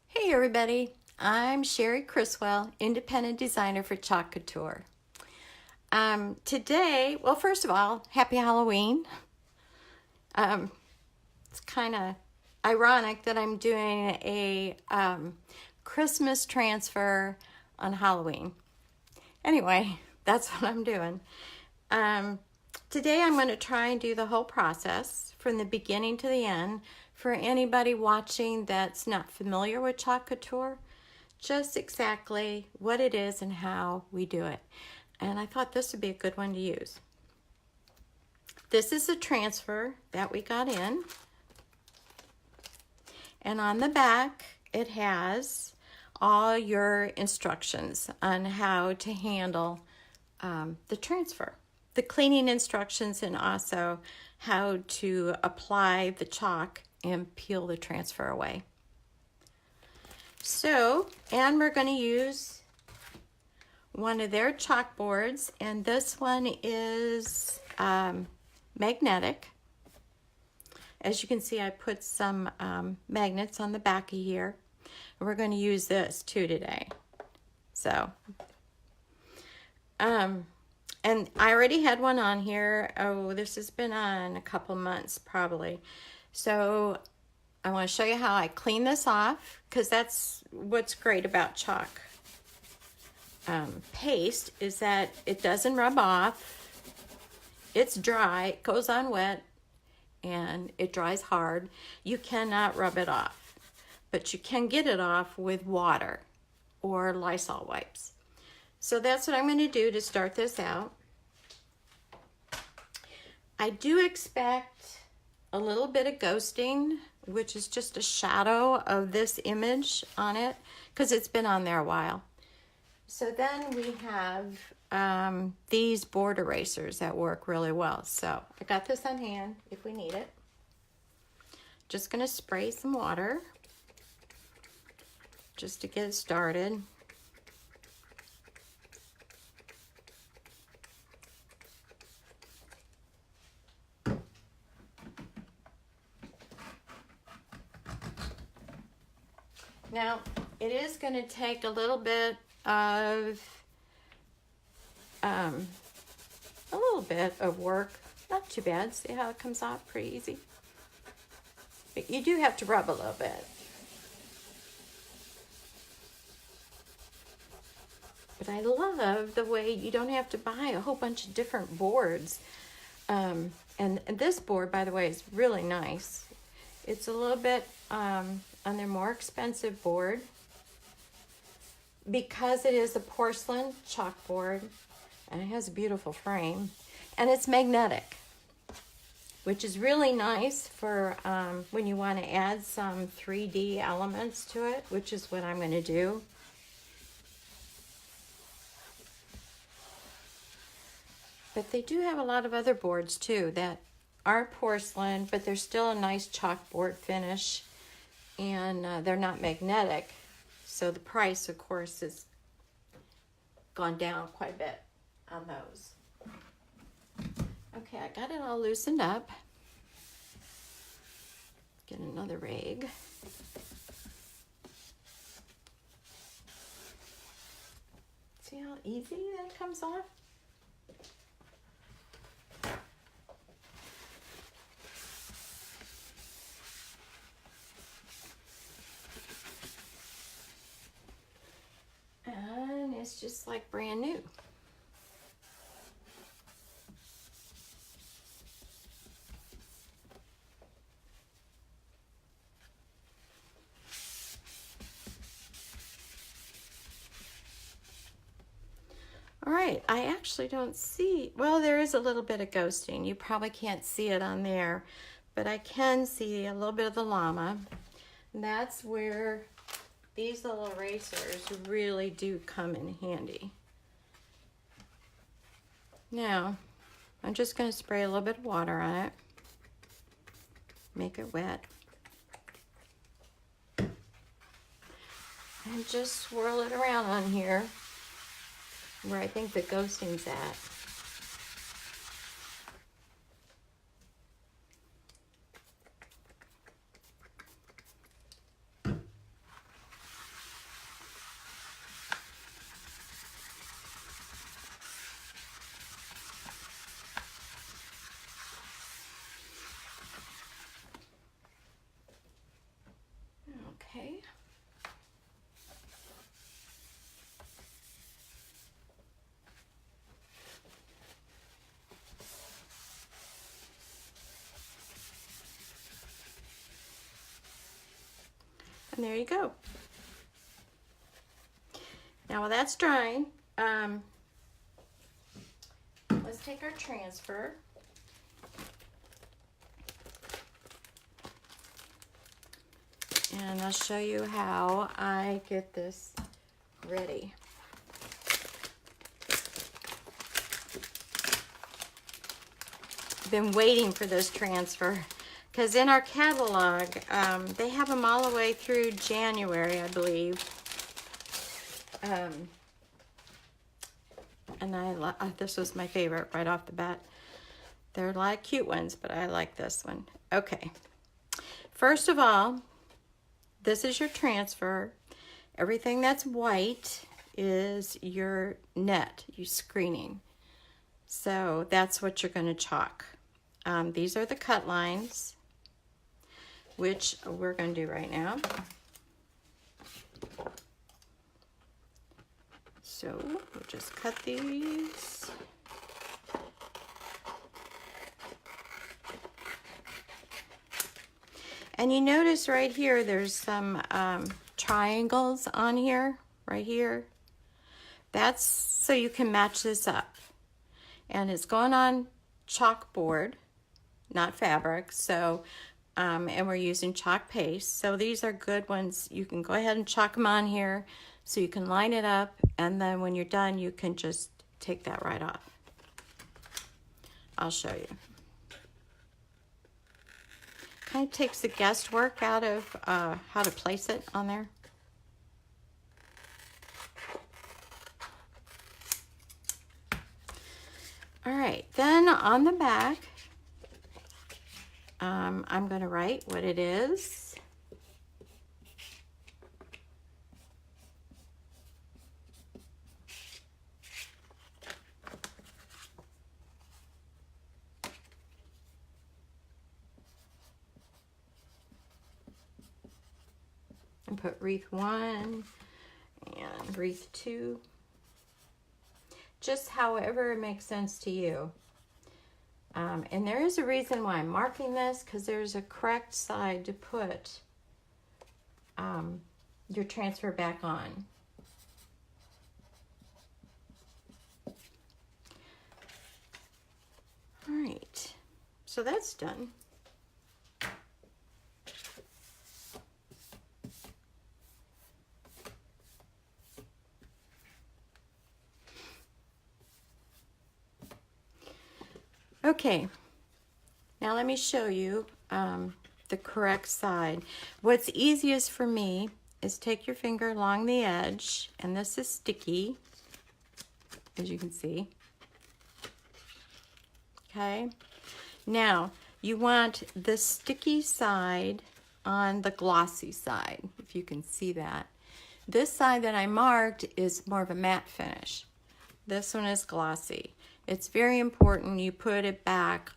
Hey everybody, I'm Sherry Criswell, independent designer for Couture. Today, well, first of all, happy Halloween. It's kind of ironic that I'm doing a Christmas transfer on Halloween. Anyway, that's what I'm doing. Today I'm going to try and do the whole process from the beginning to the end for anybody watching that's not familiar with Couture, just exactly what it is and how we do it. And I thought this would be a good one to use. This is a transfer that we got in. And on the back, it has all your instructions on how to handle the transfer. The cleaning instructions and also how to apply the chalk and peel the transfer away. So, and we're going to use one of their chalkboards, and this one is magnetic. As you can see, I put some magnets on the back of here, and we're going to use this too today. So, and I already had one on here. Oh, this has been on a couple months probably. So I want to show you how I clean this off, because that's what's great about chalk paste, is that it doesn't rub off. It's dry, it goes on wet, and it dries hard. You cannot rub it off, but you can get it off with water or Lysol wipes. So that's what I'm going to do to start this out. I do expect a little bit of ghosting, which is just a shadow of this image on it, because it's been on there a while. So then we have these board erasers that work really well. So I got this on hand if we need it. Just going to spray some water just to get it started. Now, it is going to take a little bit of work. Not too bad. See how it comes off? Pretty easy. But you do have to rub a little bit. But I love the way you don't have to buy a whole bunch of different boards. And this board, by the way, is really nice. It's a little bit on their more expensive board, because it is a porcelain chalkboard, and it has a beautiful frame, and it's magnetic, which is really nice for when you want to add some 3D elements to it, which is what I'm going to do. But they do have a lot of other boards too that are porcelain, but they're still a nice chalkboard finish, and they're not magnetic. So the price, of course, has gone down quite a bit on those. Okay, I got it all loosened up. Get another rag. See how easy that comes off? And it's just like brand new. All right, I actually don't see, well, there is a little bit of ghosting. You probably can't see it on there, but I can see a little bit of the llama. And that's where these little erasers really do come in handy. Now, I'm just going to spray a little bit of water on it. Make it wet. And just swirl it around on here where I think the ghosting's at. Okay. And there you go. Now while that's drying, let's take our transfer. And I'll show you how I get this ready. Been waiting for this transfer because in our catalog they have them all the way through January, I believe. And this was my favorite right off the bat. There are a lot of cute ones, but I like this one. Okay, first of all, this is your transfer. Everything that's white is your net, your screening. So that's what you're going to chalk. These are the cut lines, which we're going to do right now. So we'll just cut these. And you notice right here, there's some triangles on here, right here. That's so you can match this up. And it's going on chalkboard, not fabric. So, and we're using chalk paste. So these are good ones. You can go ahead and chalk them on here so you can line it up. And then when you're done, you can just take that right off. I'll show you. Kind of takes the guesswork out of how to place it on there. All right, then on the back, I'm going to write what it is. And put wreath 1 and wreath 2. Just however it makes sense to you. And there is a reason why I'm marking this, because there's a correct side to put your transfer back on. All right, so that's done. Okay, now let me show you the correct side. What's easiest for me is take your finger along the edge, and this is sticky, as you can see. Okay, now you want the sticky side on the glossy side, if you can see that. This side that I marked is more of a matte finish. This one is glossy. It's very important you put it back,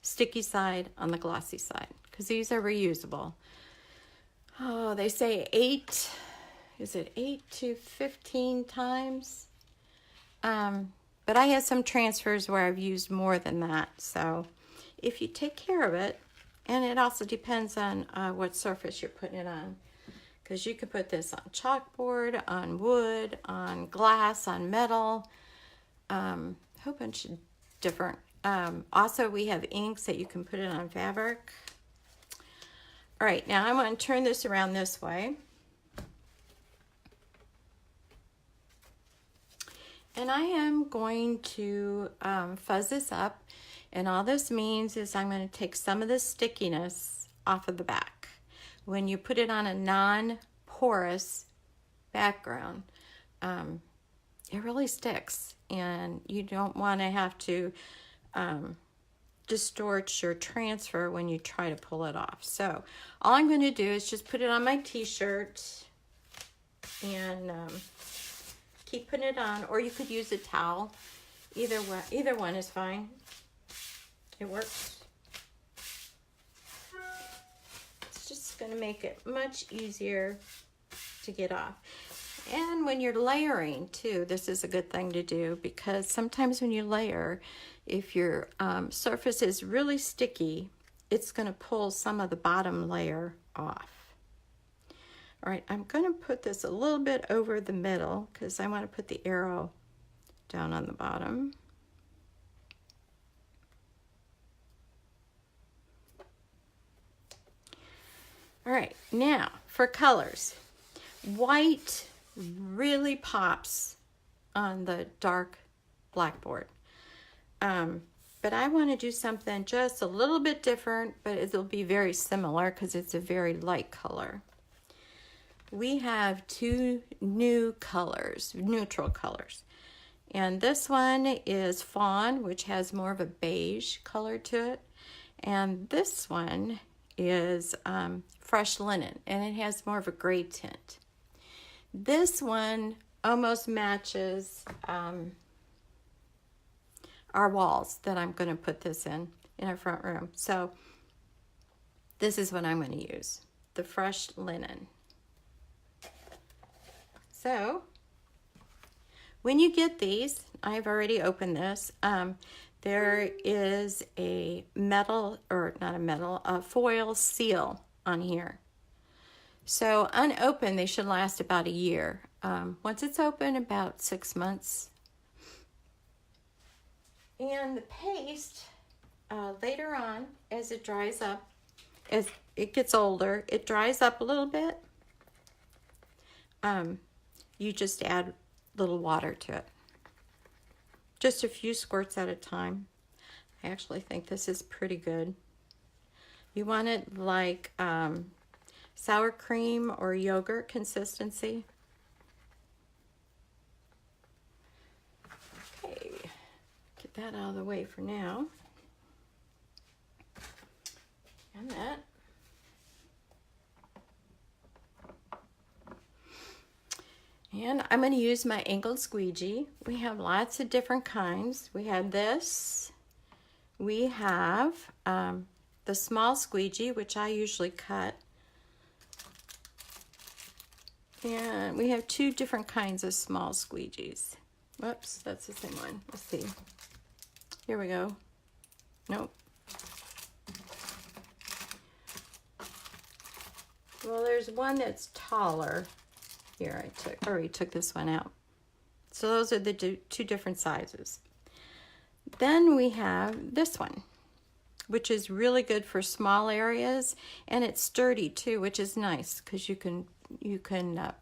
sticky side on the glossy side, because these are reusable. Oh, they say 8 to 15 times? But I have some transfers where I've used more than that. So if you take care of it, and it also depends on what surface you're putting it on, because you can put this on chalkboard, on wood, on glass, on metal, whole bunch of different. Also, we have inks that you can put it on fabric. All right, now I'm going to turn this around this way. And I am going to fuzz this up. And all this means is I'm going to take some of the stickiness off of the back. When you put it on a non-porous background, it really sticks. And you don't want to have to distort your transfer when you try to pull it off. So all I'm going to do is just put it on my t-shirt and keep putting it on, or you could use a towel. Either one is fine. It works. It's just going to make it much easier to get off. And when you're layering too, this is a good thing to do, because sometimes when you layer, if your surface is really sticky, it's going to pull some of the bottom layer off. All right, I'm going to put this a little bit over the middle because I want to put the arrow down on the bottom. All right, now for colors. White really pops on the dark blackboard. But I want to do something just a little bit different, but it'll be very similar because it's a very light color. We have two new colors, neutral colors. And this one is fawn, which has more of a beige color to it. And this one is fresh linen, and it has more of a gray tint. This one almost matches our walls that I'm going to put this in our front room. So this is what I'm going to use, the fresh linen. So when you get these, I've already opened this. There is a metal, or not a metal, a foil seal on here. So unopened, they should last about a year. Once it's open, about 6 months. And the paste, later on, as it dries up, as it gets older, it dries up a little bit. You just add a little water to it. Just a few squirts at a time. I actually think this is pretty good. You want it like sour cream or yogurt consistency. Okay, get that out of the way for now. And that. And I'm going to use my angled squeegee. We have lots of different kinds. We have this. We have the small squeegee, which I usually cut. And we have two different kinds of small squeegees. Whoops, that's the same one. Let's see. Here we go. Nope. Well, there's one that's taller. Here, I already took this one out. So those are the two different sizes. Then we have this one, which is really good for small areas, and it's sturdy too, which is nice because you can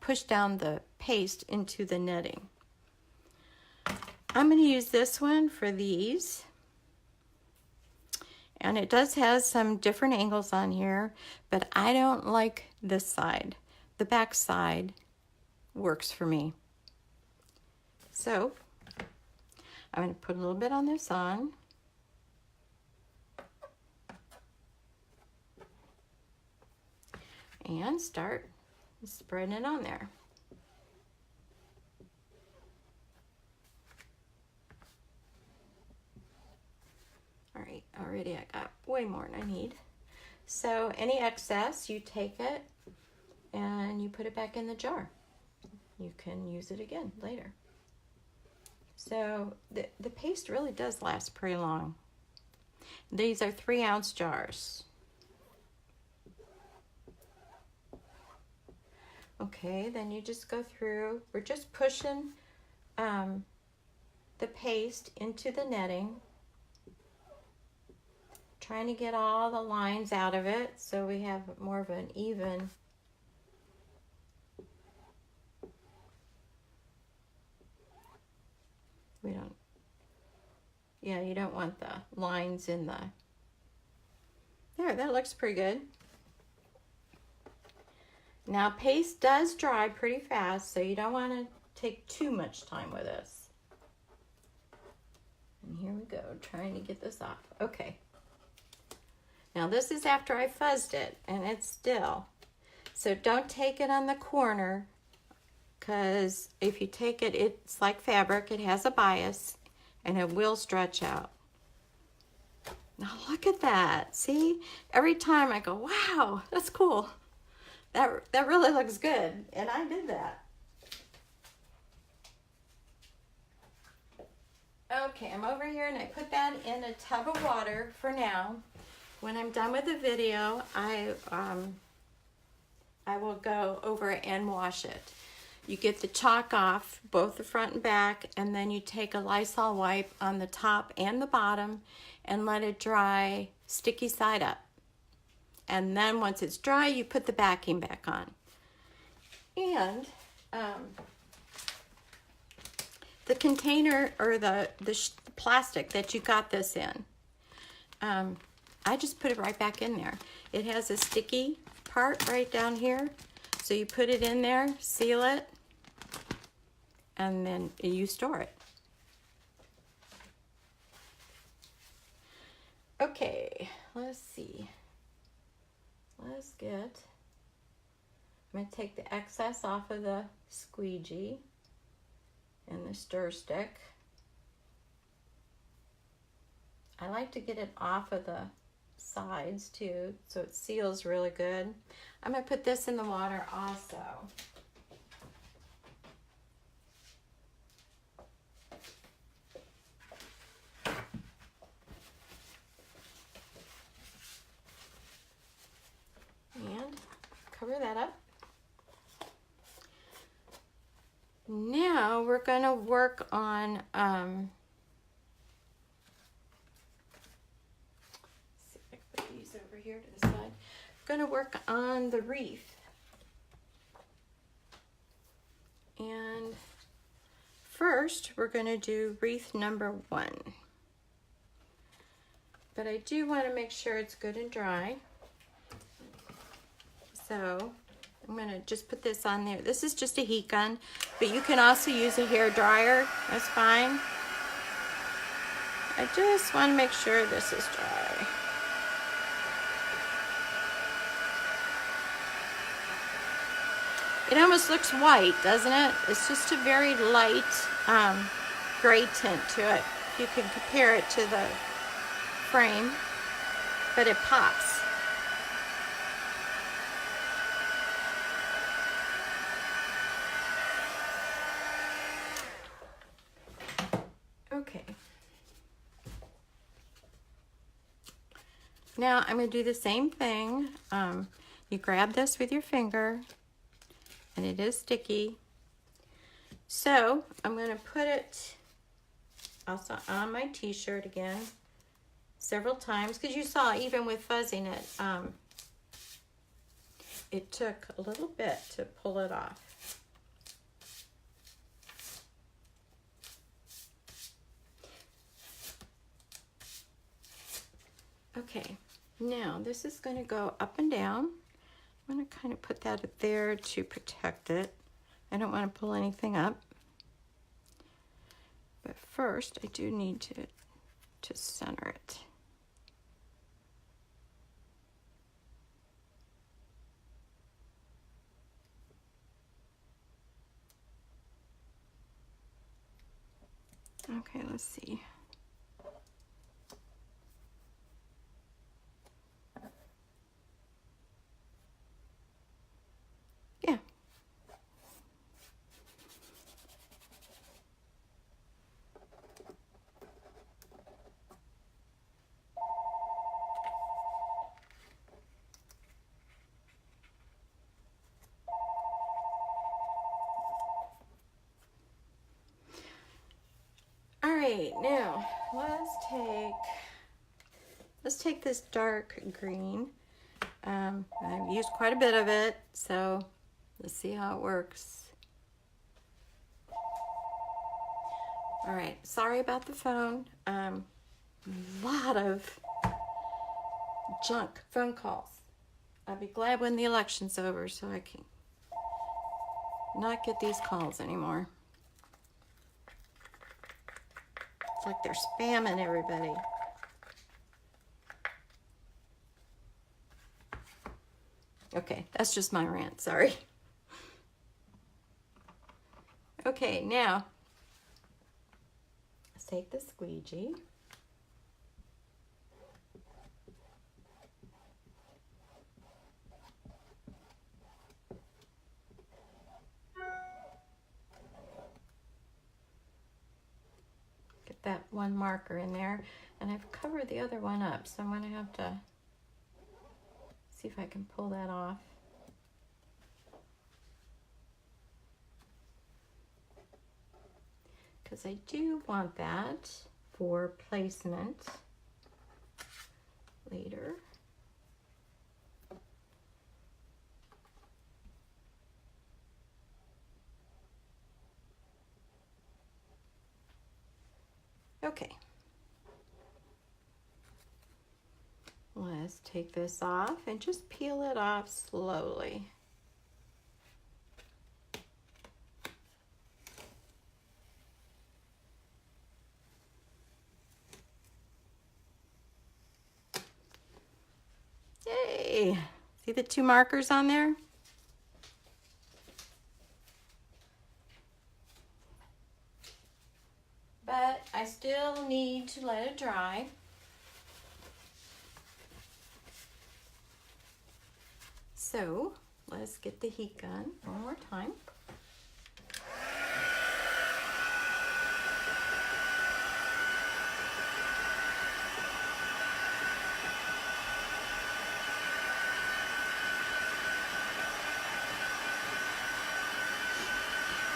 push down the paste into the netting. I'm going to use this one for these. And it does have some different angles on here, but I don't like this side. The back side works for me. So I'm going to put a little bit on this on. And start spreading it on there. All right, already I got way more than I need. So any excess, you take it and you put it back in the jar. You can use it again later. So the paste really does last pretty long. These are 3-ounce jars. Okay, then you just go through. We're just pushing the paste into the netting, trying to get all the lines out of it so we have more of an even you don't want the lines in the, there, that looks pretty good. Now paste does dry pretty fast, so you don't want to take too much time with this. And here we go, trying to get this off. Okay. Now this is after I fuzzed it, and it's still. So don't take it on the corner, because if you take it, it's like fabric, it has a bias, and it will stretch out. Now look at that. See? Every time I go, wow, that's cool. That really looks good, and I did that. Okay, I'm over here and I put that in a tub of water for now. When I'm done with the video, I will go over and wash it. You get the chalk off, both the front and back, and then you take a Lysol wipe on the top and the bottom and let it dry sticky side up. And then once it's dry, you put the backing back on. And the container or the plastic that you got this in, I just put it right back in there. It has a sticky part right down here. So you put it in there, seal it, and then you store it. Okay, let's see. I'm going to take the excess off of the squeegee and the stir stick. I like to get it off of the sides too, so it seals really good. I'm going to put this in the water also. And cover that up. Now we're going to work on see if I can put these over here to the side. Going to work on the wreath. And first we're going to do wreath number 1. But I do want to make sure it's good and dry. So I'm going to just put this on there. This is just a heat gun, but you can also use a hair dryer. That's fine. I just want to make sure this is dry. It almost looks white, doesn't it? It's just a very light gray tint to it. You can compare it to the frame, but it pops. Okay. Now I'm going to do the same thing. You grab this with your finger, and it is sticky. So I'm going to put it also on my t-shirt again several times, because you saw even with fuzzing it, it took a little bit to pull it off. Okay, now this is going to go up and down. I'm going to kind of put that there to protect it. I don't want to pull anything up. But first, I do need to center it. Okay, let's see. Yeah. All right, now let's take this dark green. I've used quite a bit of it, so let's see how it works. All right, sorry about the phone. A lot of junk phone calls. I'll be glad when the election's over so I can not get these calls anymore. It's like they're spamming everybody. Okay, that's just my rant, sorry. Okay, now, let's take the squeegee. one marker in there, and I've covered the other one up, so I'm going to have to see if I can pull that off. Because I do want that for placement later. Okay. Let's take this off and just peel it off slowly. Yay! See the two markers on there? But I still need to let it dry. So let's get the heat gun one more time.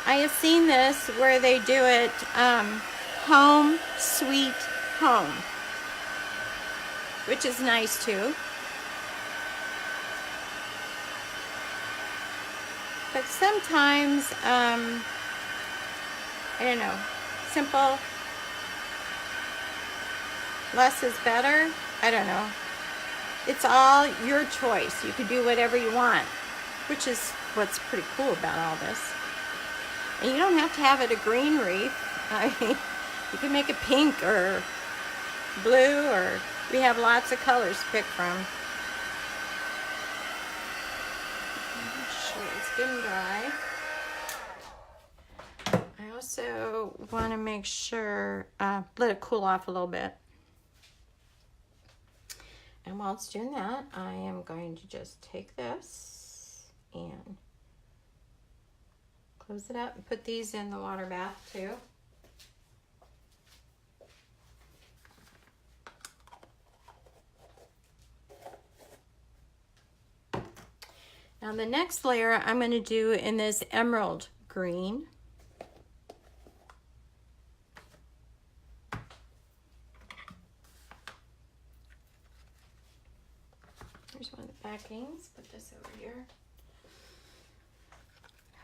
I have seen this where they do it home, sweet home, which is nice too. But sometimes, I don't know, simple, less is better. I don't know. It's all your choice. You can do whatever you want, which is what's pretty cool about all this. And you don't have to have it a green wreath. I mean, you can make it pink or blue, or we have lots of colors to pick from. It's good and dry. I also want to make sure, let it cool off a little bit. And while it's doing that, I am going to just take this and close it up and put these in the water bath too. Now the next layer I'm going to do in this emerald green. Here's one of the backings. Put this over here.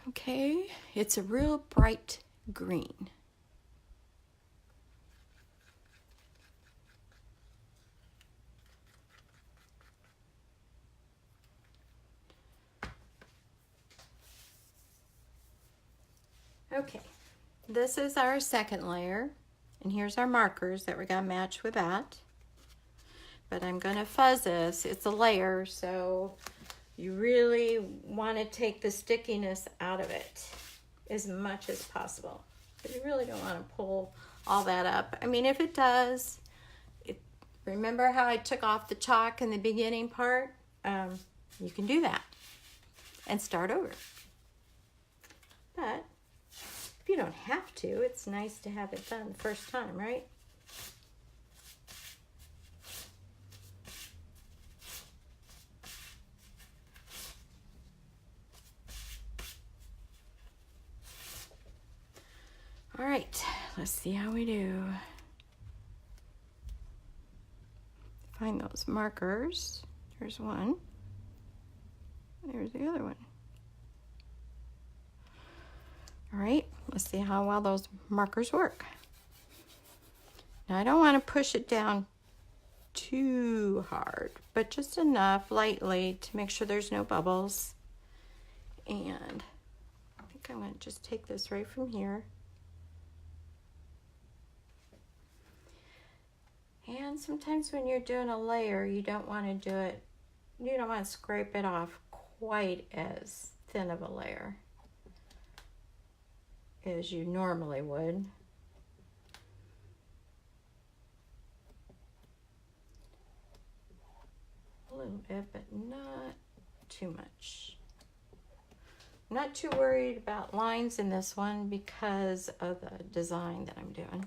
Okay, it's a real bright green. Okay, this is our second layer, and here's our markers that we're going to match with that. But I'm going to fuzz this. It's a layer, so you really want to take the stickiness out of it as much as possible. But you really don't want to pull all that up. I mean, if it does, remember how I took off the chalk in the beginning part? You can do that and start over. But if you don't have to, it's nice to have it done the first time, right? All right, let's see how we do. Find those markers. There's one. There's the other one. All right, let's see how well those markers work. Now I don't want to push it down too hard, but just enough lightly to make sure there's no bubbles. And I think I'm going to just take this right from here. And sometimes when you're doing a layer, you don't want to do it, you don't want to scrape it off quite as thin of a layer as you normally would. A little bit, but not too much. I'm not too worried about lines in this one because of the design that I'm doing.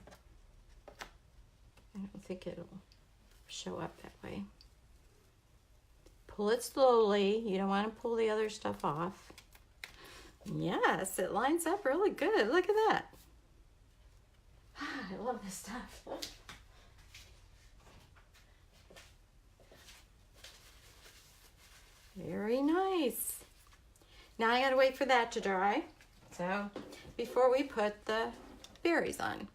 I don't think it'll show up that way. Pull it slowly. You don't want to pull the other stuff off. Yes, it lines up really good. Look at that. I love this stuff. Very nice. Now I gotta wait for that to dry. So before we put the berries on.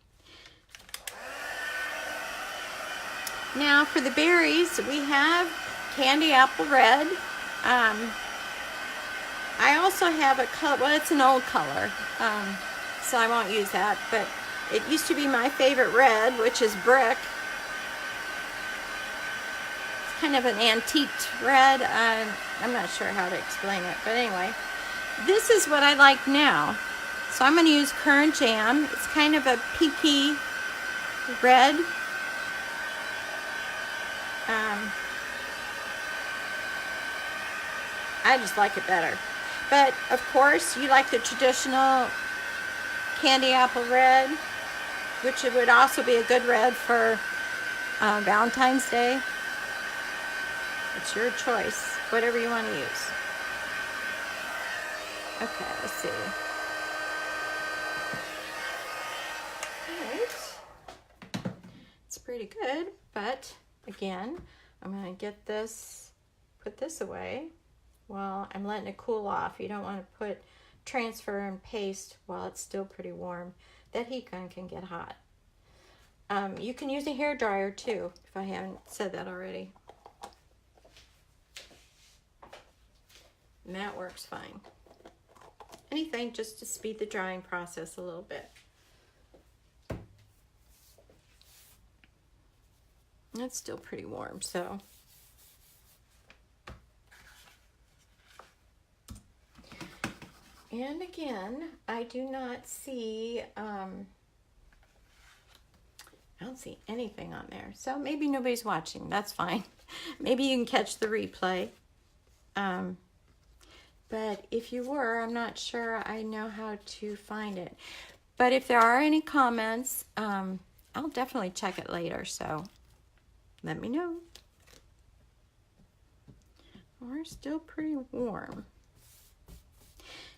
Now for the berries, we have candy apple red. I also have a color, well, it's an old color, so I won't use that, but it used to be my favorite red, which is brick. It's kind of an antiqued red. I'm not sure how to explain it, but anyway, this is what I like now. So I'm going to use Currant Jam. It's kind of a pinky red. I just like it better. But of course, you like the traditional candy apple red, which it would also be a good red for Valentine's Day. It's your choice, whatever you want to use. Okay, let's see. All right. It's pretty good, but again, I'm going to get this, put this away. Well, I'm letting it cool off. You don't want to transfer and paste while it's still pretty warm. That heat gun can get hot. You can use a hair dryer too, if I haven't said that already. And that works fine. Anything just to speed the drying process a little bit. It's still pretty warm, so. And again, I do not see, I don't see anything on there. So maybe nobody's watching, that's fine. Maybe you can catch the replay. But if you were, I'm not sure I know how to find it. But if there are any comments, I'll definitely check it later, so let me know. We're still pretty warm.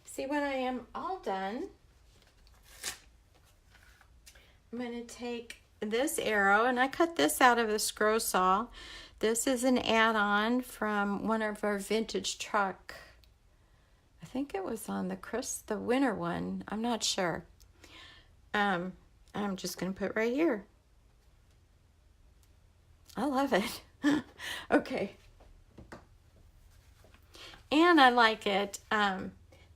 See, when I am all done, I'm going to take this arrow, and I cut this out of the scroll saw. This is an add-on from one of our vintage truck. I think it was on the winter one. I'm not sure. I'm just going to put right here. I love it. Okay. And I like it.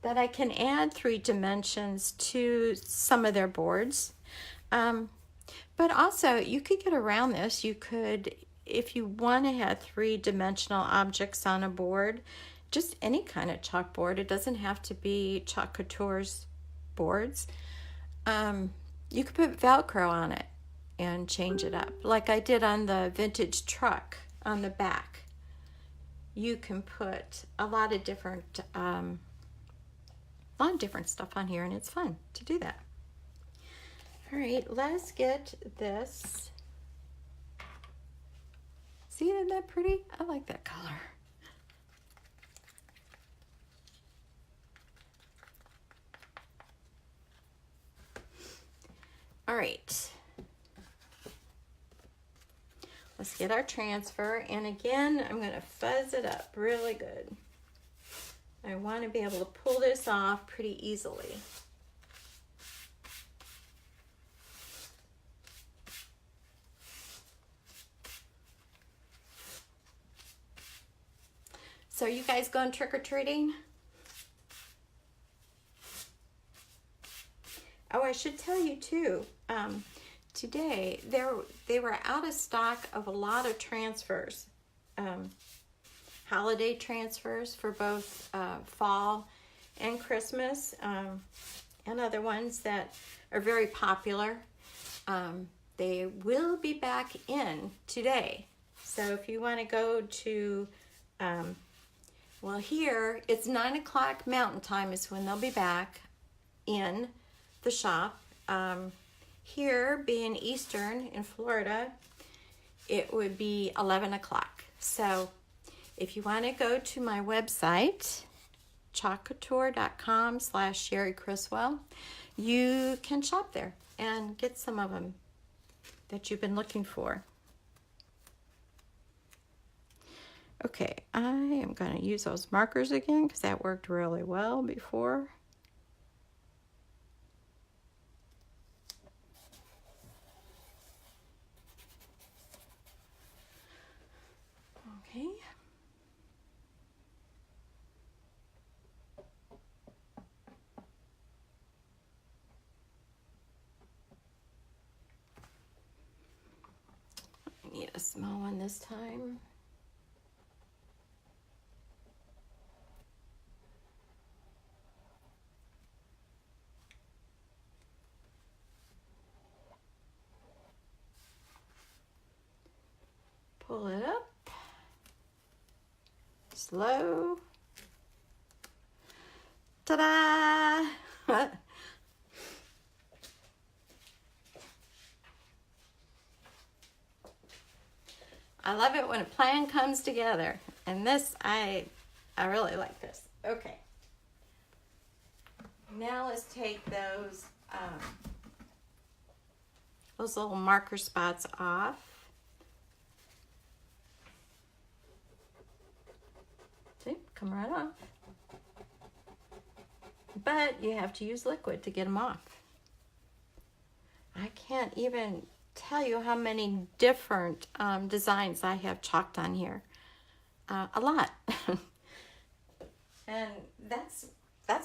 That I can add 3 dimensions to some of their boards. But also, you could get around this. You could, if you want to have 3-dimensional objects on a board, just any kind of chalkboard. It doesn't have to be Chalk Couture's boards. You could put Velcro on it and change it up, like I did on the vintage truck on the back. You can put a lot of different stuff on here, and it's fun to do that. All right, let's get this. See, isn't that pretty? I like that color. All right. Let's get our transfer, and again, I'm going to fuzz it up really good. I want to be able to pull this off pretty easily. So are you guys going trick-or-treating? Oh, I should tell you too, today they were out of stock of a lot of transfers. Holiday transfers for both fall and Christmas, and other ones that are very popular. They will be back in today. So if you want to go to, well, here it's 9 o'clock Mountain Time is when they'll be back in the shop. Here, being Eastern in Florida, it would be 11 o'clock. So if you want to go to my website, chalkcouture.com/Sherry Criswell, you can shop there and get some of them that you've been looking for. Okay, I am going to use those markers again because that worked really well before. Okay. I need a small one this time. Pull it up. Slow. Ta-da! I love it when a plan comes together. And this, I really like this. Okay. Now let's take those little marker spots off. See, come right off. But you have to use liquid to get them off. I can't even tell you how many different designs I have chalked on here. A lot. And that's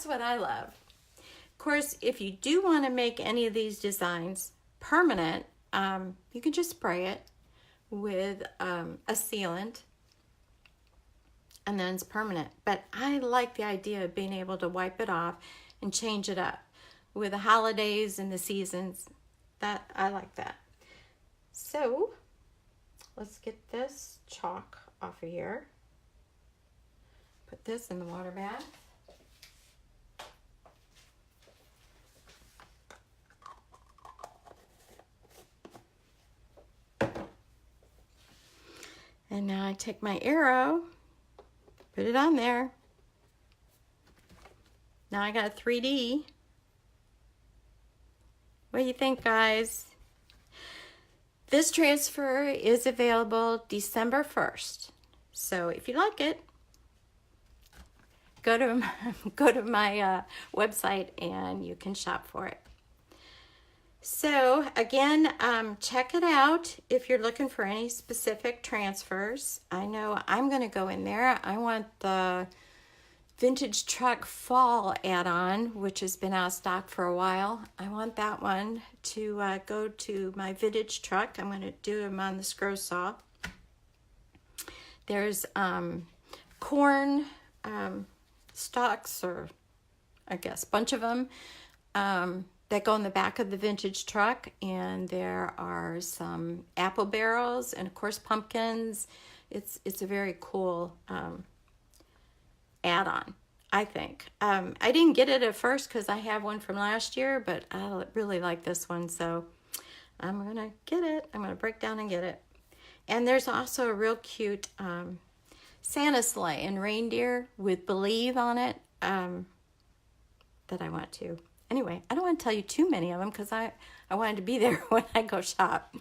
what I love. Of course, if you do want to make any of these designs permanent, you can just spray it with a sealant and then it's permanent. But I like the idea of being able to wipe it off and change it up with the holidays and the seasons. That I like that. So let's get this chalk off of here. Put this in the water bath. And now I take my arrow, put it on there. Now I got a 3D. What do you think, guys? This transfer is available December 1st. So if you like it, go to my website and you can shop for it. So again, check it out if you're looking for any specific transfers. I know I'm going to go in there. I want the Vintage Truck Fall add-on, which has been out of stock for a while. I want that one to go to my vintage truck. I'm going to do them on the scroll saw. There's corn stalks, or I guess bunch of them, that go in the back of the vintage truck, and there are some apple barrels and of course pumpkins. It's a very cool add-on, I think. I didn't get it at first because I have one from last year, but I really like this one, so I'm gonna get it. I'm gonna break down and get it. And there's also a real cute Santa sleigh and reindeer with Believe on it that I want to. Anyway, I don't want to tell you too many of them because I wanted to be there when I go shop.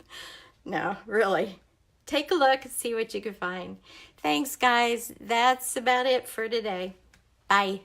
No, really. Take a look and see what you can find. Thanks, guys. That's about it for today. Bye.